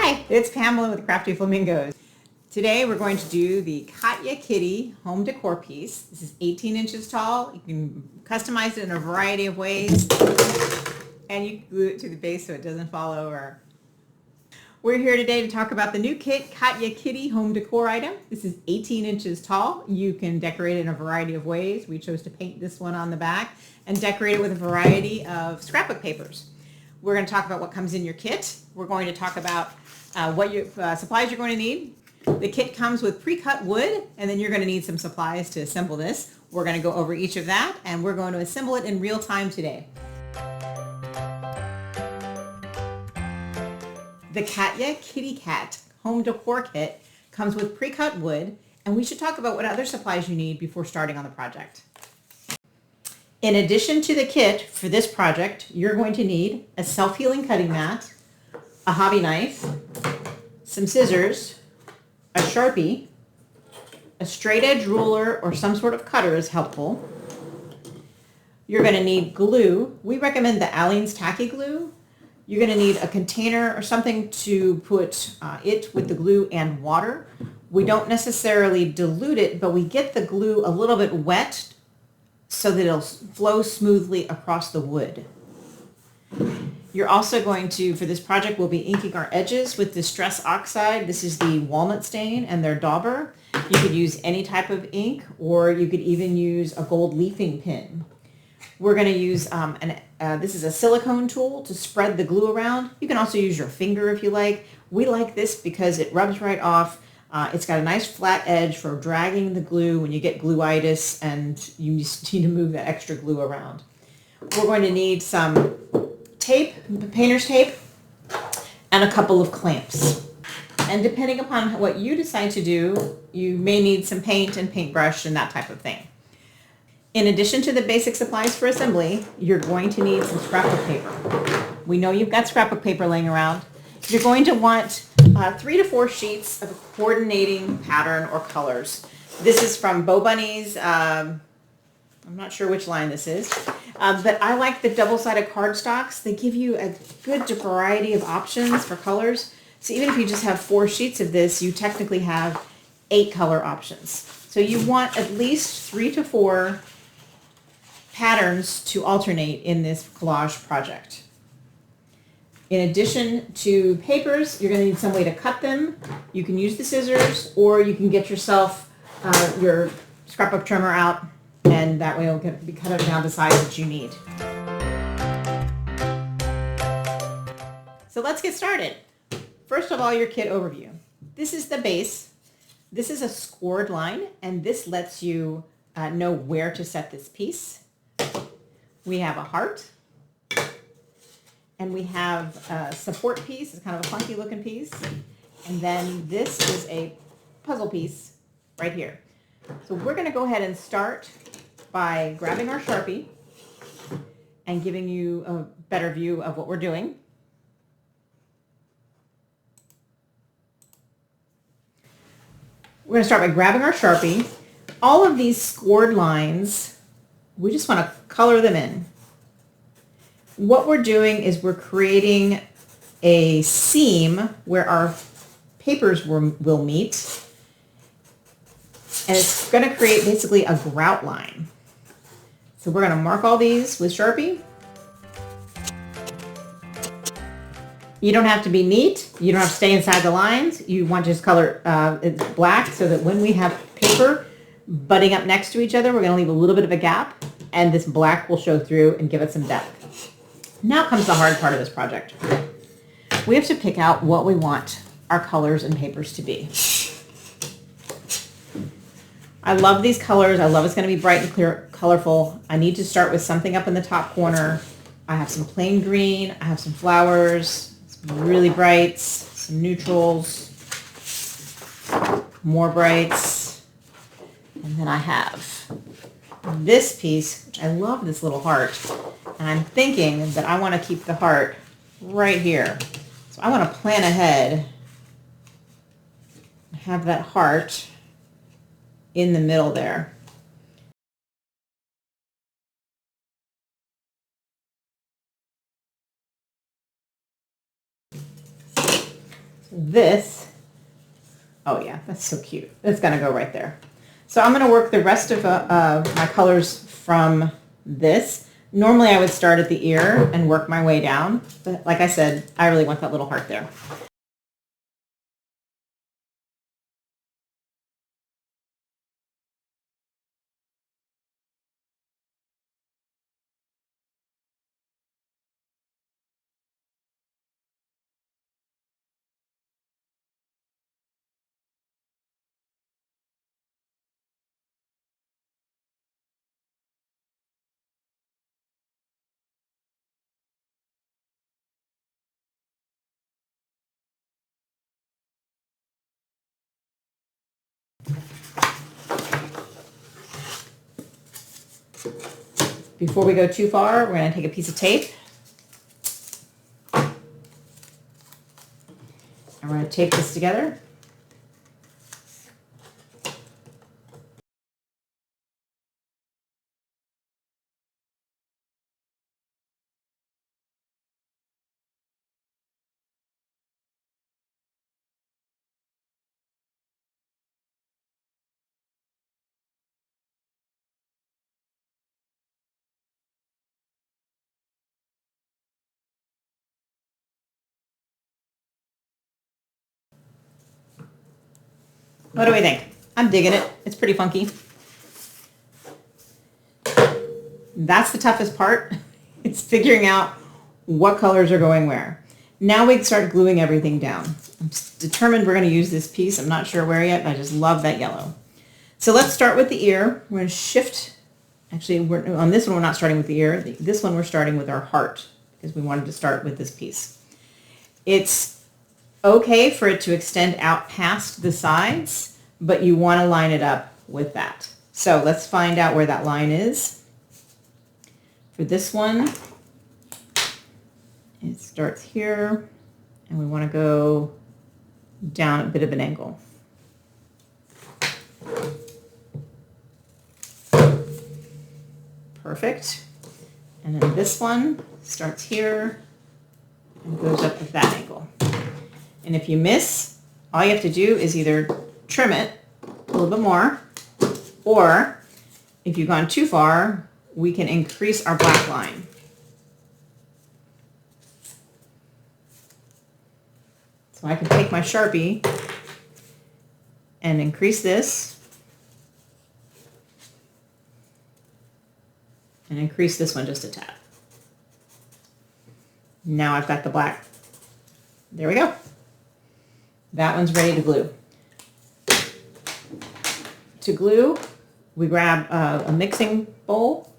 Hi, it's Pamela with Crafty Flamingos. Today we're going to do the Katya Kitty home decor piece. This is 18 inches tall. You can customize it in a variety of ways, and you can glue it to the base so it doesn't fall over. We're here today to talk about the new kit, Katya Kitty home decor item. This is 18 inches tall. You can decorate it in a variety of ways. We chose to paint this one on the back and decorate it with a variety of scrapbook papers. We're going to talk about what comes in your kit. We're going to talk about what supplies you're going to need. The kit comes with pre-cut wood, and then you're going to need some supplies to assemble this. We're going to go over each of that, and we're going to assemble it in real time today. The Katya Kitty Cat home decor kit comes with pre-cut wood, and we should talk about what other supplies you need before starting on the project. In addition to the kit for this project, you're going to need a self-healing cutting mat, a hobby knife, some scissors, a Sharpie, a straight edge ruler or some sort of cutter is helpful. You're going to need glue. We recommend the Aleene's Tacky Glue. You're going to need a container or something to put it with the glue and water. We don't necessarily dilute it, but we get the glue a little bit wet so that it'll flow smoothly across the wood. You're also going to, for this project, we'll be inking our edges with Distress Oxide. This is the walnut stain and their dauber. You could use any type of ink, or you could even use a gold leafing pin. We're going to use, this is a silicone tool to spread the glue around. You can also use your finger if you like. We like this because it rubs right off. It's got a nice flat edge for dragging the glue when you get gluitis and you just need to move that extra glue around. We're going to need some tape, painter's tape, and a couple of clamps. And depending upon what you decide to do, you may need some paint and paintbrush and that type of thing. In addition to the basic supplies for assembly, you're going to need some scrapbook paper. We know you've got scrapbook paper laying around. You're going to want 3 to 4 sheets of a coordinating pattern or colors. This is from Bo Bunny's, I'm not sure which line this is, but I like the double-sided cardstocks. They give you a good variety of options for colors. So even if you just have 4 sheets of this, you technically have 8 color options. So you want at least 3 to 4 patterns to alternate in this collage project. In addition to papers, you're going to need some way to cut them. You can use the scissors, or you can get yourself your scrapbook trimmer out, and that way it'll be cut down to size that you need. So let's get started. First of all, your kit overview. This is the base. This is a scored line, and this lets you know where to set this piece. We have a heart. And we have a support piece. It's kind of a funky looking piece. And then this is a puzzle piece right here. So we're going to go ahead and start by grabbing our Sharpie and giving you a better view of what we're doing. We're going to start by grabbing our Sharpie. All of these scored lines, we just want to color them in. What we're doing is we're creating a seam where our papers will meet, and it's going to create basically a grout line. So we're going to mark all these with Sharpie. You don't have to be neat. You don't have to stay inside the lines. You want to just color it black so that when we have paper butting up next to each other, we're going to leave a little bit of a gap, and this black will show through and give it some depth. Now comes the hard part of this project. We have to pick out what we want our colors and papers to be. I love these colors. I love it's going to be bright and clear, colorful. I need to start with something up in the top corner. I have some plain green. I have some flowers, some really brights, some neutrals, more brights, and then I have this piece, which I love this little heart. And I'm thinking that I want to keep the heart right here. So I want to plan ahead and have that heart in the middle there. this, oh yeah, that's so cute. It's gonna go right there. So I'm gonna work the rest of my colors from this. Normally I would start at the ear and work my way down, but like I said, I really want that little heart there. Before we go too far, we're going to take a piece of tape and we're going to tape this together. What do we think? I'm digging it. It's pretty funky. That's the toughest part. It's figuring out what colors are going where. Now we can start gluing everything down. I'm determined we're going to use this piece. I'm not sure where yet, but I just love that yellow. So let's start with the ear. We're going to shift. Actually, on this one, we're not starting with the ear. This one, we're starting with our heart because we wanted to start with this piece. It's okay for it to extend out past the sides, but you want to line it up with that. So let's find out where that line is. For this one, it starts here, and we want to go down a bit of an angle. Perfect. And then this one starts here and goes up with that angle. And if you miss, all you have to do is either trim it a little bit more, or if you've gone too far, we can increase our black line. So I can take my Sharpie and increase this and increase this one just a tad. Now I've got the black. There we go. That one's ready to glue. To glue, we grab a mixing bowl,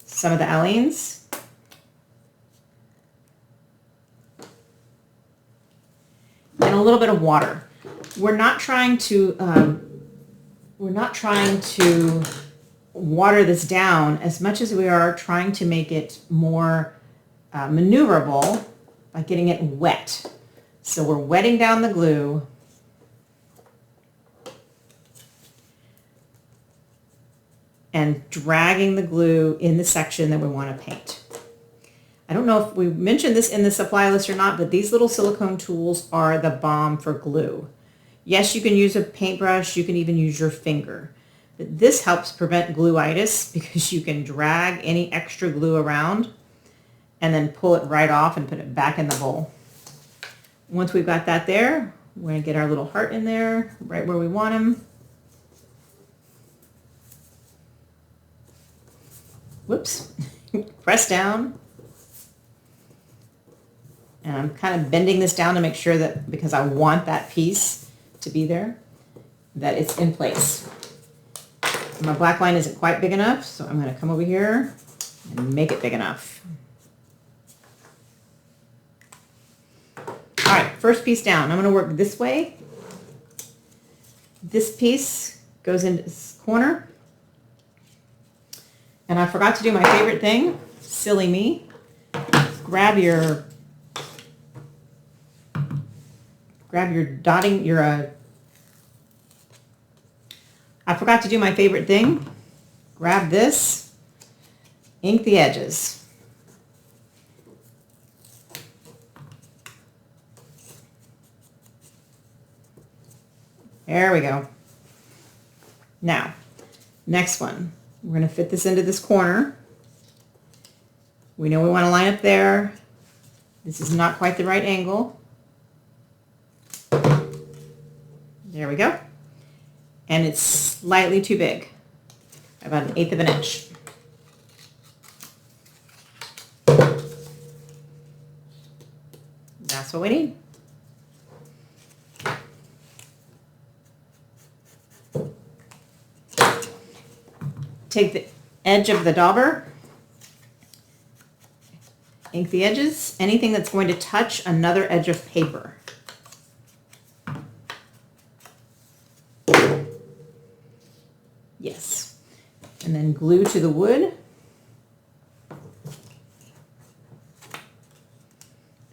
some of the allenes, and a little bit of water. We're not trying to water this down as much as we are trying to make it more maneuverable by getting it wet. So we're wetting down the glue and dragging the glue in the section that we want to paint. I don't know if we mentioned this in the supply list or not, but these little silicone tools are the bomb for glue. Yes, you can use a paintbrush, you can even use your finger. But this helps prevent gluitis because you can drag any extra glue around and then pull it right off and put it back in the bowl. Once we've got that there, we're going to get our little heart in there, right where we want him. Whoops. Press down. And I'm kind of bending this down to make sure that, because I want that piece to be there, that it's in place. My black line isn't quite big enough, so I'm going to come over here and make it big enough. All right, first piece down. I'm going to work this way. This piece goes into this corner. And I forgot to do my favorite thing. Silly me. Grab your dotting, I forgot to do my favorite thing. Grab this, ink the edges. There we go. Now, next one. We're going to fit this into this corner. We know we want to line up there. This is not quite the right angle. There we go. And it's slightly too big, about 1/8 of an inch. That's what we need. Take the edge of the dauber, ink the edges, anything that's going to touch another edge of paper. Yes. And then glue to the wood.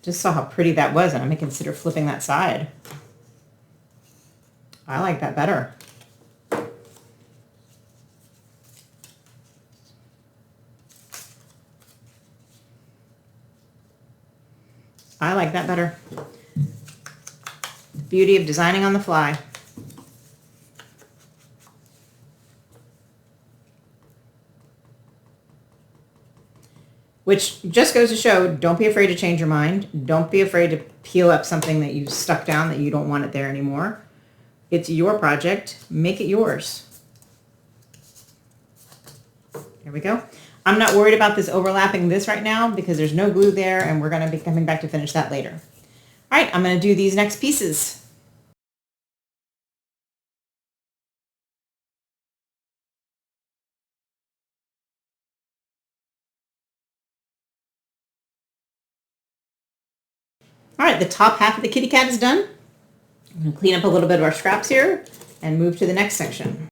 Just saw how pretty that was, and I may consider flipping that side. I like that better. I like that better. The beauty of designing on the fly. Which just goes to show, don't be afraid to change your mind. Don't be afraid to peel up something that you stuck down that you don't want it there anymore. It's your project. Make it yours. There we go. I'm not worried about this overlapping this right now because there's no glue there, and we're going to be coming back to finish that later. All right, I'm going to do these next pieces. All right, the top half of the kitty cat is done. I'm going to clean up a little bit of our scraps here and move to the next section.